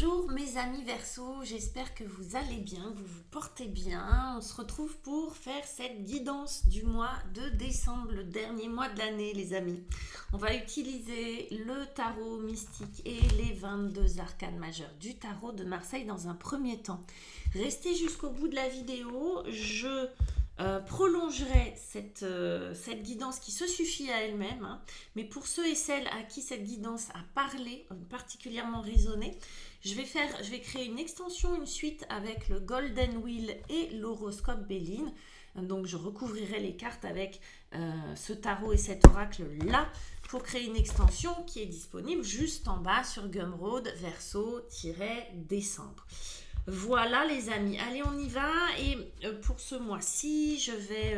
Bonjour mes amis Verseau, j'espère que vous allez bien, que vous vous portez bien. On se retrouve pour faire cette guidance du mois de décembre, le dernier mois de l'année les amis. On va utiliser le tarot mystique et les 22 arcanes majeures du tarot de Marseille dans un premier temps. Restez jusqu'au bout de la vidéo, je prolongerai cette guidance qui se suffit à elle-même, hein. Mais pour ceux et celles à qui cette guidance a parlé, particulièrement résonné, je vais créer une extension, une suite avec le Golden Wheel et l'horoscope Béline. Donc je recouvrirai les cartes avec ce tarot et cet oracle là pour créer une extension qui est disponible juste en bas sur Gumroad Verseau-décembre. Voilà les amis, allez on y va. Et pour ce mois-ci, je vais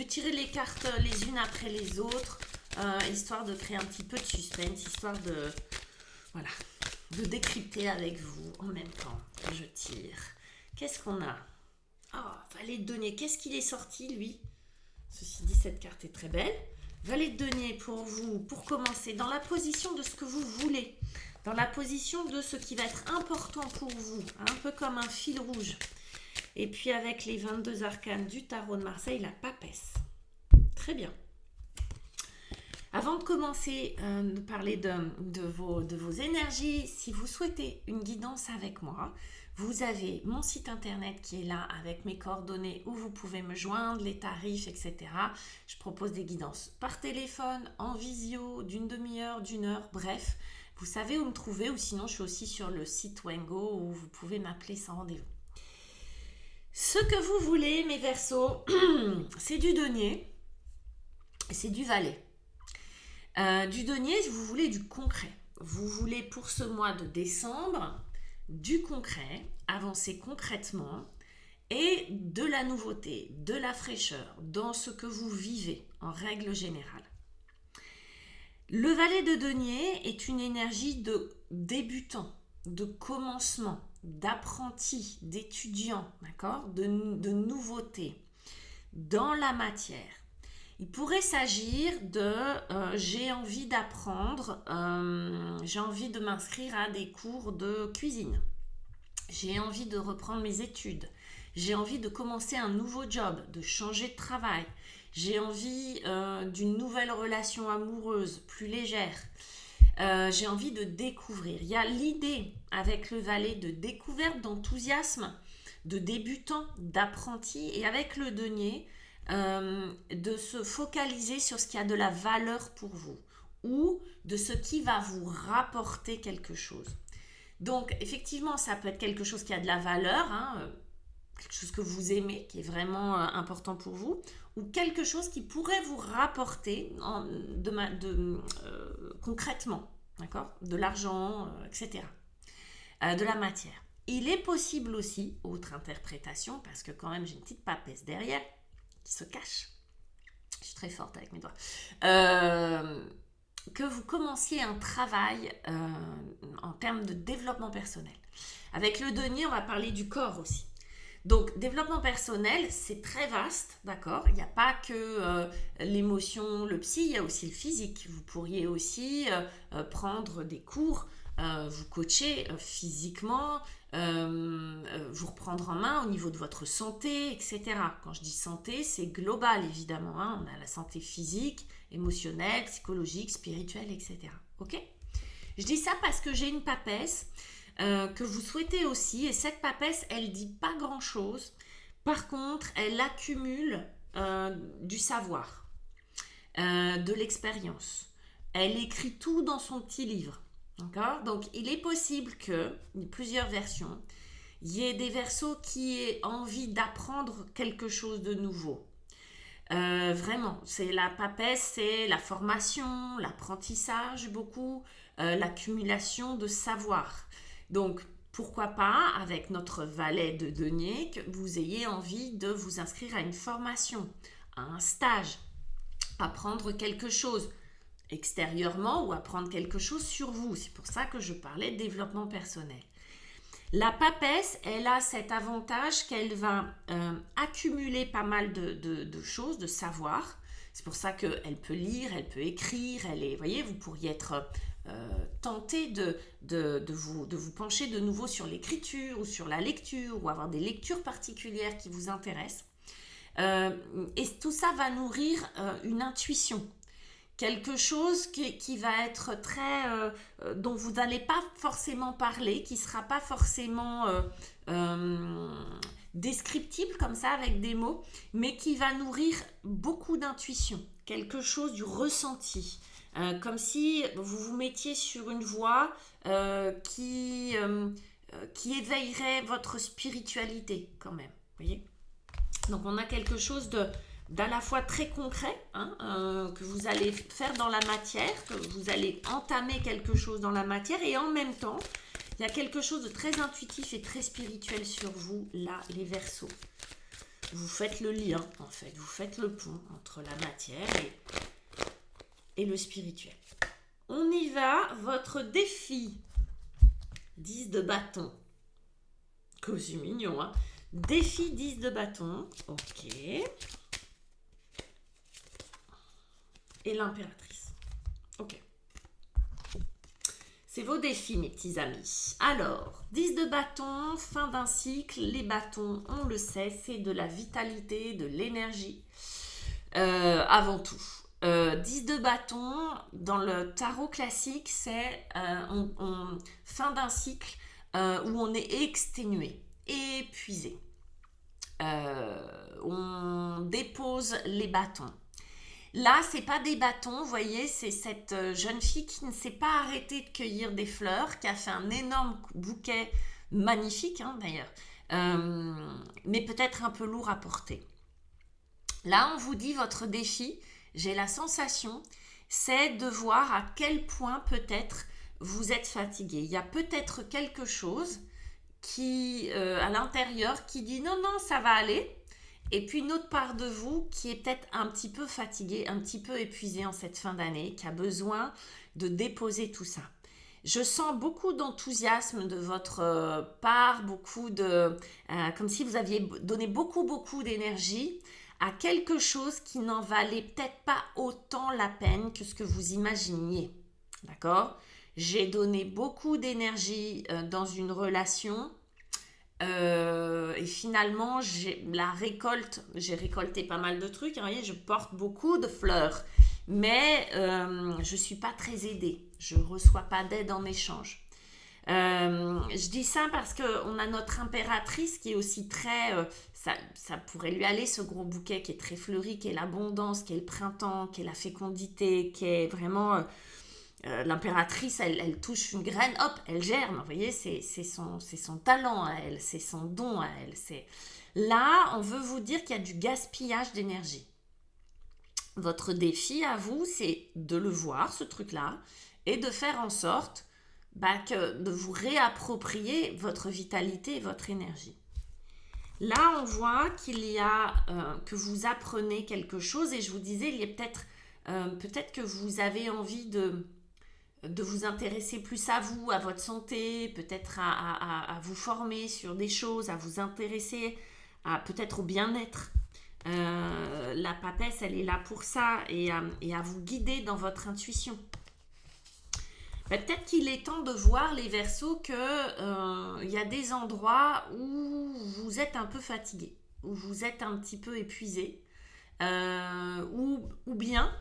tirer les cartes les unes après les autres, histoire de créer un petit peu de suspense, histoire de décrypter avec vous en même temps que je tire. Qu'est-ce qu'on a? Valet de denier, qu'est-ce qu'il est sorti lui? Ceci dit, cette carte est très belle. Valet de denier pour vous, pour commencer, dans la position de ce que vous voulez, dans la position de ce qui va être important pour vous, un peu comme un fil rouge. Et puis avec les 22 arcanes du tarot de Marseille, la papesse. Très bien. Avant de commencer de parler de vos énergies, si vous souhaitez une guidance avec moi, vous avez mon site internet qui est là avec mes coordonnées où vous pouvez me joindre, les tarifs, etc. Je propose des guidances par téléphone, en visio, d'une demi-heure, d'une heure, bref. Vous savez où me trouver, ou sinon je suis aussi sur le site Wengo où vous pouvez m'appeler sans rendez-vous. Ce que vous voulez, mes Verseaux, c'est du denier et c'est du valet. Du denier, vous voulez du concret. Vous voulez pour ce mois de décembre du concret, avancer concrètement et de la nouveauté, de la fraîcheur dans ce que vous vivez en règle générale. Le valet de denier est une énergie de débutant, de commencement, d'apprenti, d'étudiant, d'accord, de nouveauté dans la matière. Il pourrait s'agir de j'ai envie d'apprendre, j'ai envie de m'inscrire à des cours de cuisine, j'ai envie de reprendre mes études, j'ai envie de commencer un nouveau job, de changer de travail, j'ai envie d'une nouvelle relation amoureuse plus légère, j'ai envie de découvrir. Il y a l'idée avec le valet de découverte, d'enthousiasme, de débutant, d'apprenti, et avec le denier, de se focaliser sur ce qui a de la valeur pour vous ou de ce qui va vous rapporter quelque chose. Donc effectivement, ça peut être quelque chose qui a de la valeur, quelque chose que vous aimez, qui est vraiment important pour vous, ou quelque chose qui pourrait vous rapporter concrètement, d'accord, de l'argent, etc., de la matière. Il est possible aussi, autre interprétation, parce que quand même j'ai une petite papesse derrière, qui se cache. Je suis très forte avec mes doigts. Que vous commenciez un travail en termes de développement personnel. Avec le denier, on va parler du corps aussi. Donc, développement personnel, c'est très vaste, d'accord? Il n'y a pas que l'émotion, le psy, il y a aussi le physique. Vous pourriez aussi prendre des cours, vous coacher physiquement, vous reprendre en main au niveau de votre santé, etc. Quand je dis santé, c'est global évidemment, on a la santé physique, émotionnelle, psychologique, spirituelle, etc. Ok? Je dis ça parce que j'ai une papesse que vous souhaitez aussi, et cette papesse, elle dit pas grand chose. Par contre, elle accumule du savoir, de l'expérience. Elle écrit tout dans son petit livre. D'accord? Donc, il est possible que, plusieurs versions, il y ait des Verseaux qui aient envie d'apprendre quelque chose de nouveau. Vraiment, c'est la papesse, c'est la formation, l'apprentissage beaucoup, l'accumulation de savoir. Donc, pourquoi pas, avec notre valet de denier, que vous ayez envie de vous inscrire à une formation, à un stage, apprendre quelque chose extérieurement ou apprendre quelque chose sur vous. C'est pour ça que je parlais de développement personnel. La papesse, elle a cet avantage qu'elle va accumuler pas mal de choses, de savoir. C'est pour ça qu'elle peut lire, elle peut écrire, vous voyez, vous pourriez être tenter de vous pencher de nouveau sur l'écriture ou sur la lecture ou avoir des lectures particulières qui vous intéressent. Et tout ça va nourrir une intuition. Quelque chose qui va être très... dont vous n'allez pas forcément parler, qui ne sera pas forcément descriptible comme ça avec des mots, mais qui va nourrir beaucoup d'intuition, quelque chose du ressenti. Comme si vous vous mettiez sur une voie qui éveillerait votre spiritualité quand même. Voyez ? Donc on a quelque chose d'à la fois très concret, que vous allez faire dans la matière, que vous allez entamer quelque chose dans la matière, et en même temps, il y a quelque chose de très intuitif et très spirituel sur vous, là, les Verseaux. Vous faites le lien, en fait, vous faites le pont entre la matière et le spirituel. On y va, votre défi. 10 de bâton. Que c'est mignon, hein. Défi 10 de bâton. Ok. Et l'impératrice. Ok. C'est vos défis, mes petits amis. Alors, 10 de bâton, fin d'un cycle. Les bâtons, on le sait, c'est de la vitalité, de l'énergie. Avant tout. 10 de bâton, dans le tarot classique, c'est fin d'un cycle où on est exténué, épuisé. On dépose les bâtons. Là, c'est pas des bâtons, vous voyez, c'est cette jeune fille qui ne s'est pas arrêtée de cueillir des fleurs, qui a fait un énorme bouquet magnifique, d'ailleurs, mais peut-être un peu lourd à porter. Là, on vous dit votre défi, j'ai la sensation, c'est de voir à quel point peut-être vous êtes fatigué. Il y a peut-être quelque chose qui, à l'intérieur, qui dit non, ça va aller. Et puis une autre part de vous qui est peut-être un petit peu fatiguée, un petit peu épuisée en cette fin d'année, qui a besoin de déposer tout ça. Je sens beaucoup d'enthousiasme de votre part, comme si vous aviez donné beaucoup d'énergie à quelque chose qui n'en valait peut-être pas autant la peine que ce que vous imaginiez. D'accord ? J'ai donné beaucoup d'énergie dans une relation et finalement, j'ai récolté pas mal de trucs. Vous voyez, je porte beaucoup de fleurs, mais je ne suis pas très aidée. Je ne reçois pas d'aide en échange. Je dis ça parce qu'on a notre impératrice qui est aussi très... ça pourrait lui aller, ce gros bouquet qui est très fleuri, qui est l'abondance, qui est le printemps, qui est la fécondité, qui est vraiment... l'impératrice, elle touche une graine, hop, elle germe. Vous voyez, c'est son talent à elle, c'est son don à elle. Là, on veut vous dire qu'il y a du gaspillage d'énergie. Votre défi à vous, c'est de le voir, ce truc-là, et de faire en sorte de vous réapproprier votre vitalité et votre énergie. Là, on voit qu'il y a que vous apprenez quelque chose, et je vous disais, il y a peut-être que vous avez envie de vous intéresser plus à vous, à votre santé, peut-être à vous former sur des choses, à vous intéresser peut-être au bien-être. La papesse, elle est là pour ça, et à vous guider dans votre intuition. Peut-être qu'il est temps de voir, les Verseaux, qu'il y a des endroits où vous êtes un peu fatigué, où vous êtes un petit peu épuisé, ou bien,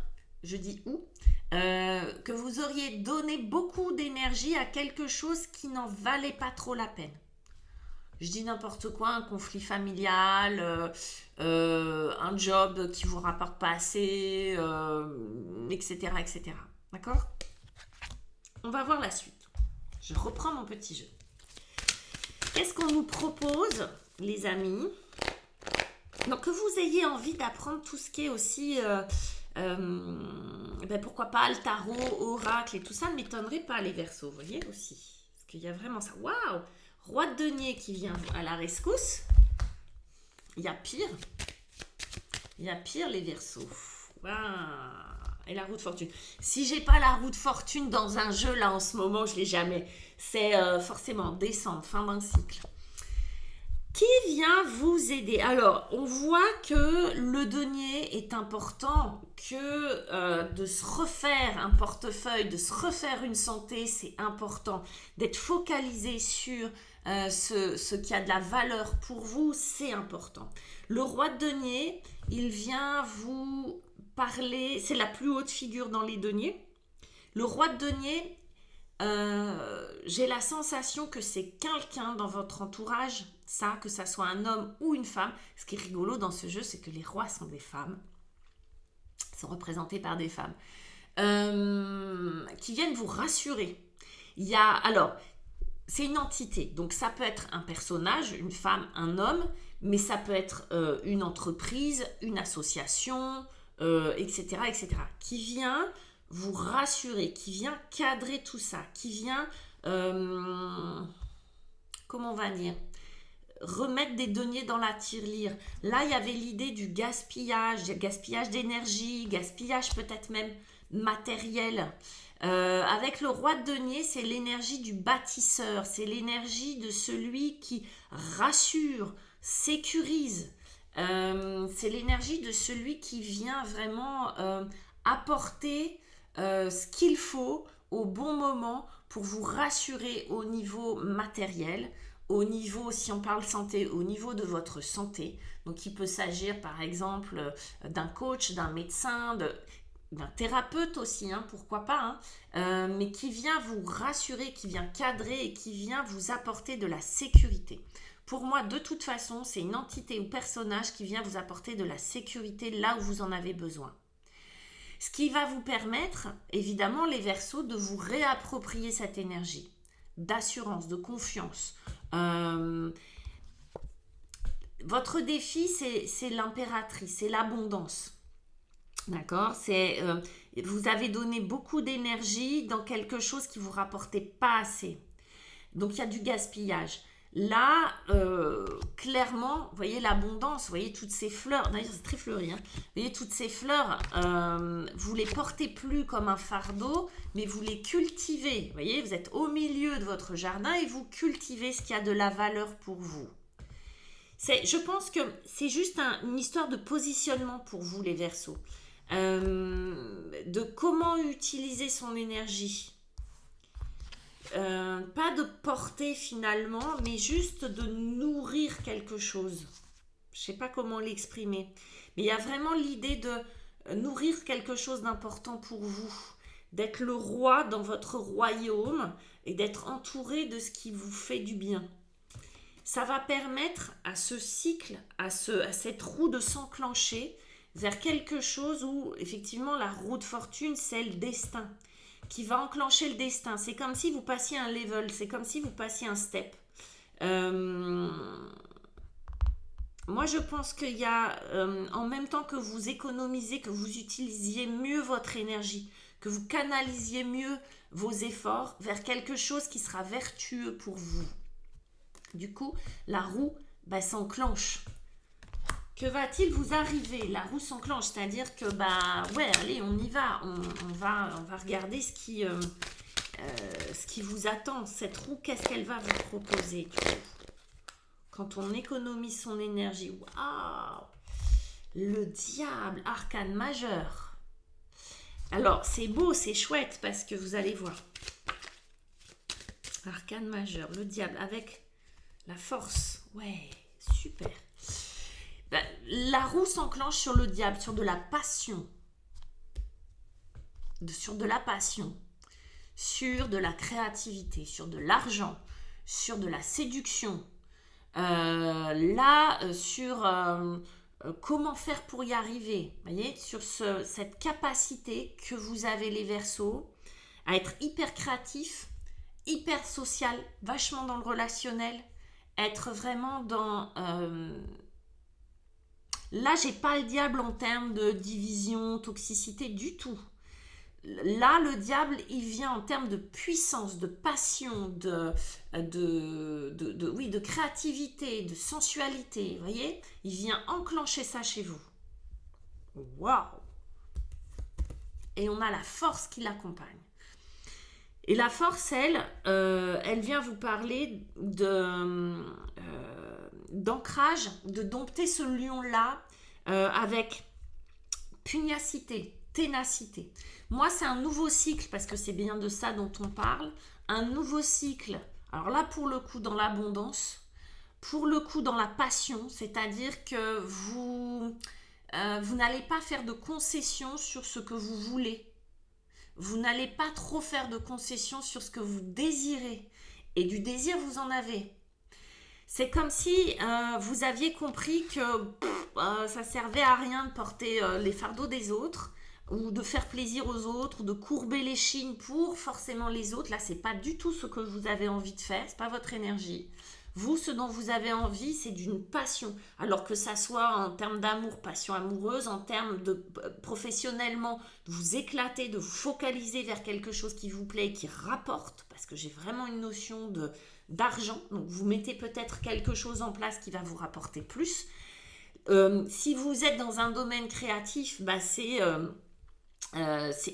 je dis où, que vous auriez donné beaucoup d'énergie à quelque chose qui n'en valait pas trop la peine. Je dis n'importe quoi, un conflit familial, un job qui ne vous rapporte pas assez, etc., etc. D'accord ? On va voir la suite. Je reprends mon petit jeu. Qu'est-ce qu'on nous propose, les amis ? Donc, que vous ayez envie d'apprendre tout ce qui est aussi... pourquoi pas le tarot, oracle et tout ça ne m'étonnerait pas, les Verseaux, vous voyez aussi. Parce qu'il y a vraiment ça. Waouh ! Roi de denier qui vient à la rescousse. Il y a pire. Les Verseaux. Waouh ! Et la roue de fortune. Si j'ai pas la roue de fortune dans un jeu, là, en ce moment, je l'ai jamais. C'est forcément décembre, fin d'un cycle. qui vient vous aider? Alors, on voit que le denier est important, que de se refaire un portefeuille, de se refaire une santé, c'est important. D'être focalisé sur ce qui a de la valeur pour vous, c'est important. Le roi de denier, il vient vous parler, c'est la plus haute figure dans les deniers. Le roi de denier, j'ai la sensation que c'est quelqu'un dans votre entourage, ça, que ça soit un homme ou une femme. Ce qui est rigolo dans ce jeu, c'est que les rois sont des femmes, sont représentés par des femmes, qui viennent vous rassurer. Alors, c'est une entité, donc ça peut être un personnage, une femme, un homme, mais ça peut être une entreprise, une association, etc., etc., qui vient vous rassurer, qui vient cadrer tout ça, qui vient, comment on va dire, remettre des deniers dans la tirelire. Là, il y avait l'idée du gaspillage d'énergie, gaspillage peut-être même matériel. Avec le roi de denier, c'est l'énergie du bâtisseur, c'est l'énergie de celui qui rassure, sécurise. C'est l'énergie de celui qui vient vraiment apporter ce qu'il faut au bon moment pour vous rassurer au niveau matériel, au niveau, si on parle santé, au niveau de votre santé. Donc il peut s'agir par exemple d'un coach, d'un médecin, d'un thérapeute aussi, hein, pourquoi pas, hein, mais qui vient vous rassurer, qui vient cadrer et qui vient vous apporter de la sécurité. Pour moi, de toute façon, c'est une entité ou personnage qui vient vous apporter de la sécurité là où vous en avez besoin. Ce qui va vous permettre, évidemment, les Verseaux, de vous réapproprier cette énergie d'assurance, de confiance. Votre défi, c'est l'impératrice, c'est l'abondance. D'accord, vous avez donné beaucoup d'énergie dans quelque chose qui ne vous rapportait pas assez. Donc, il y a du gaspillage. Là, clairement, vous voyez l'abondance, vous voyez toutes ces fleurs, d'ailleurs c'est très fleuri, hein. Vous voyez toutes ces fleurs, vous les portez plus comme un fardeau, mais vous les cultivez. Vous voyez, vous êtes au milieu de votre jardin et vous cultivez ce qui a de la valeur pour vous. Je pense que c'est juste une histoire de positionnement pour vous les Verseaux, de comment utiliser son énergie. Pas de porter finalement, mais juste de nourrir quelque chose. Je ne sais pas comment l'exprimer, mais il y a vraiment l'idée de nourrir quelque chose d'important pour vous, d'être le roi dans votre royaume et d'être entouré de ce qui vous fait du bien. Ça va permettre à ce cycle, à cette roue de s'enclencher vers quelque chose où effectivement la roue de fortune, c'est le destin qui va enclencher le destin. C'est comme si vous passiez un level, c'est comme si vous passiez un step. Moi, je pense qu'il y a, en même temps que vous économisez, que vous utilisiez mieux votre énergie, que vous canalisiez mieux vos efforts vers quelque chose qui sera vertueux pour vous. Du coup, la roue s'enclenche. Que va-t-il vous arriver? La roue s'enclenche, c'est-à-dire que, ouais, allez, on y va. On va regarder ce qui vous attend. Cette roue, qu'est-ce qu'elle va vous proposer? Quand on économise son énergie, waouh! Le diable, arcane majeur. Alors, c'est beau, c'est chouette, parce que vous allez voir. Arcane majeur, le diable, avec la force. Ouais, super. La roue s'enclenche sur le diable, sur de la passion. Sur de la passion. Sur de la créativité, sur de l'argent, sur de la séduction. Sur comment faire pour y arriver. Vous voyez, sur cette capacité que vous avez les Verseaux à être hyper créatif, hyper social, vachement dans le relationnel, être vraiment dans... Là, j'ai pas le diable en termes de division, toxicité du tout. Là, le diable, il vient en termes de puissance, de passion, de créativité, de sensualité. Vous voyez, il vient enclencher ça chez vous. Waouh! Et on a la force qui l'accompagne. Et la force, elle vient vous parler d'ancrage, de dompter ce lion-là avec pugnacité, ténacité. Moi, c'est un nouveau cycle, parce que c'est bien de ça dont on parle, un nouveau cycle. Alors là, pour le coup, dans l'abondance, pour le coup, dans la passion, c'est-à-dire que vous n'allez pas faire de concessions sur ce que vous voulez. Vous n'allez pas trop faire de concessions sur ce que vous désirez. Et du désir, vous en avez. C'est comme si vous aviez compris que ça servait à rien de porter les fardeaux des autres, ou de faire plaisir aux autres, ou de courber les chines pour forcément les autres. Là, c'est pas du tout ce que vous avez envie de faire, c'est pas votre énergie. Vous, ce dont vous avez envie, c'est d'une passion. Alors que ça soit en termes d'amour, passion amoureuse, en termes de professionnellement, de vous éclater, de vous focaliser vers quelque chose qui vous plaît et qui rapporte, parce que j'ai vraiment une notion d'argent. Donc, vous mettez peut-être quelque chose en place qui va vous rapporter plus. Si vous êtes dans un domaine créatif, bah c'est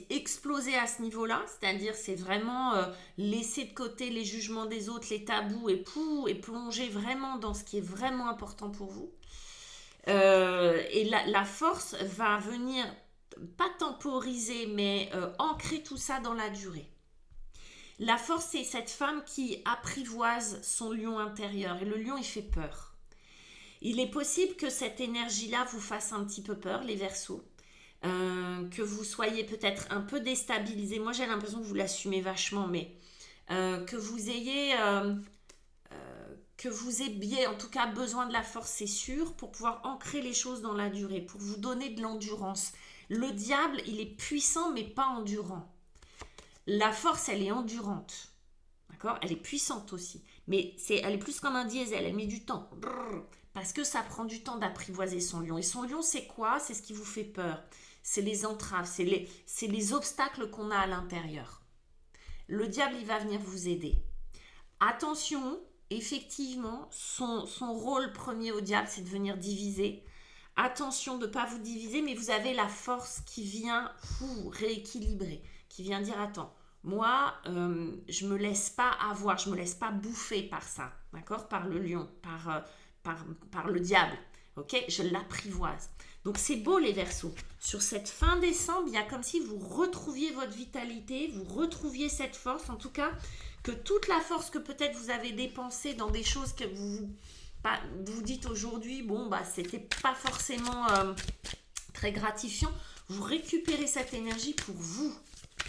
exploser à ce niveau-là, c'est-à-dire c'est vraiment laisser de côté les jugements des autres, les tabous et plonger vraiment dans ce qui est vraiment important pour vous. Et la force va venir, pas temporiser, mais ancrer tout ça dans la durée. La force, c'est cette femme qui apprivoise son lion intérieur, et le lion, il fait peur. Il est possible que cette énergie-là vous fasse un petit peu peur, les Verseaux. Que vous soyez peut-être un peu déstabilisé. Moi, j'ai l'impression que vous l'assumez vachement, mais que vous ayez en tout cas besoin de la force, c'est sûr, pour pouvoir ancrer les choses dans la durée, pour vous donner de l'endurance. Le diable, il est puissant, mais pas endurant. La force, elle est endurante. D'accord ? Elle est puissante aussi. Mais elle est plus comme un diesel, elle met du temps. Parce que ça prend du temps d'apprivoiser son lion. Et son lion, c'est quoi ? C'est ce qui vous fait peur. C'est les entraves, c'est les obstacles qu'on a à l'intérieur. Le diable, il va venir vous aider. Attention, effectivement, son rôle premier au diable, c'est de venir diviser. Attention de ne pas vous diviser, mais vous avez la force qui vient vous rééquilibrer, qui vient dire, attends, moi, je ne me laisse pas avoir, je ne me laisse pas bouffer par ça, d'accord ? Par le lion, par le diable, ok ? Je l'apprivoise. Donc c'est beau les Verseaux. Sur cette fin décembre, il y a comme si vous retrouviez votre vitalité, vous retrouviez cette force, en tout cas, que toute la force que peut-être vous avez dépensée dans des choses que vous dites aujourd'hui, bon, bah, c'était pas forcément très gratifiant. Vous récupérez cette énergie pour vous,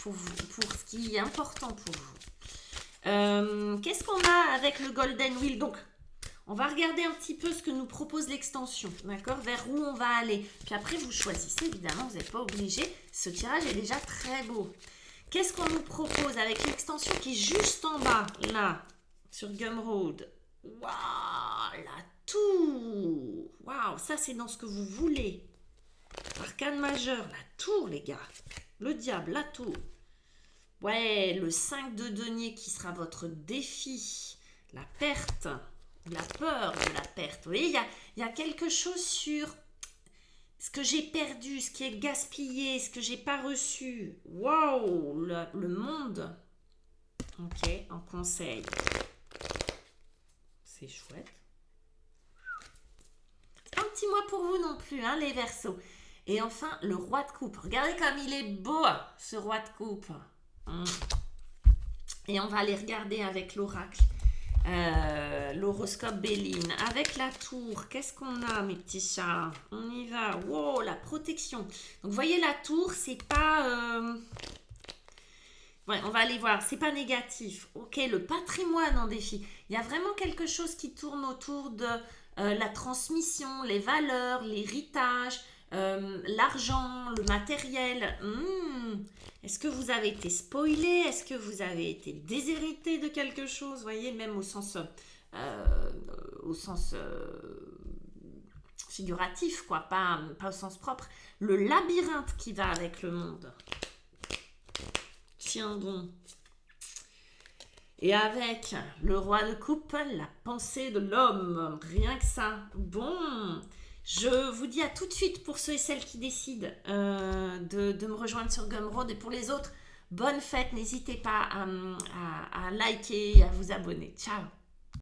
pour ce qui est important pour vous. Qu'est-ce qu'on a avec le Golden Wheel ? Donc, on va regarder un petit peu ce que nous propose l'extension, d'accord ? Vers où on va aller. Puis après, vous choisissez, évidemment, vous n'êtes pas obligé. Ce tirage est déjà très beau. Qu'est-ce qu'on nous propose avec l'extension qui est juste en bas, là, sur Gumroad ? Waouh, la tour ! Waouh, ça c'est dans ce que vous voulez. Arcane majeur, la tour, les gars. Le diable, la tour. Ouais, le 5 de denier qui sera votre défi. La perte. La peur de la perte. Vous voyez, il y a quelque chose sur ce que j'ai perdu, ce qui est gaspillé, ce que j'ai pas reçu. Waouh, le monde. Ok, en conseil. C'est chouette. C'est pas un petit mois pour vous non plus, hein, les Verseaux. Et enfin, le roi de coupe. Regardez comme il est beau, ce roi de coupe. Et on va aller regarder avec l'oracle. L'horoscope Béline avec la tour. Qu'est-ce qu'on a, mes petits chats? On y va. Wow, la protection. Donc vous voyez, la tour, c'est pas ouais, on va aller voir, c'est pas négatif. Ok, le patrimoine en défi. Il y a vraiment quelque chose qui tourne autour de la transmission, les valeurs, l'héritage, l'argent, le matériel. Est-ce que vous avez été spoilé? Est-ce que vous avez été déshérité de quelque chose? Vous voyez, même au sens figuratif, quoi, pas au sens propre. Le labyrinthe qui va avec le monde. Tiens donc. Et avec le roi de coupe, la pensée de l'homme. Rien que ça. Bon, je vous dis à tout de suite pour ceux et celles qui décident de me rejoindre sur Gumroad. Et pour les autres, bonne fête. N'hésitez pas à liker et à vous abonner. Ciao.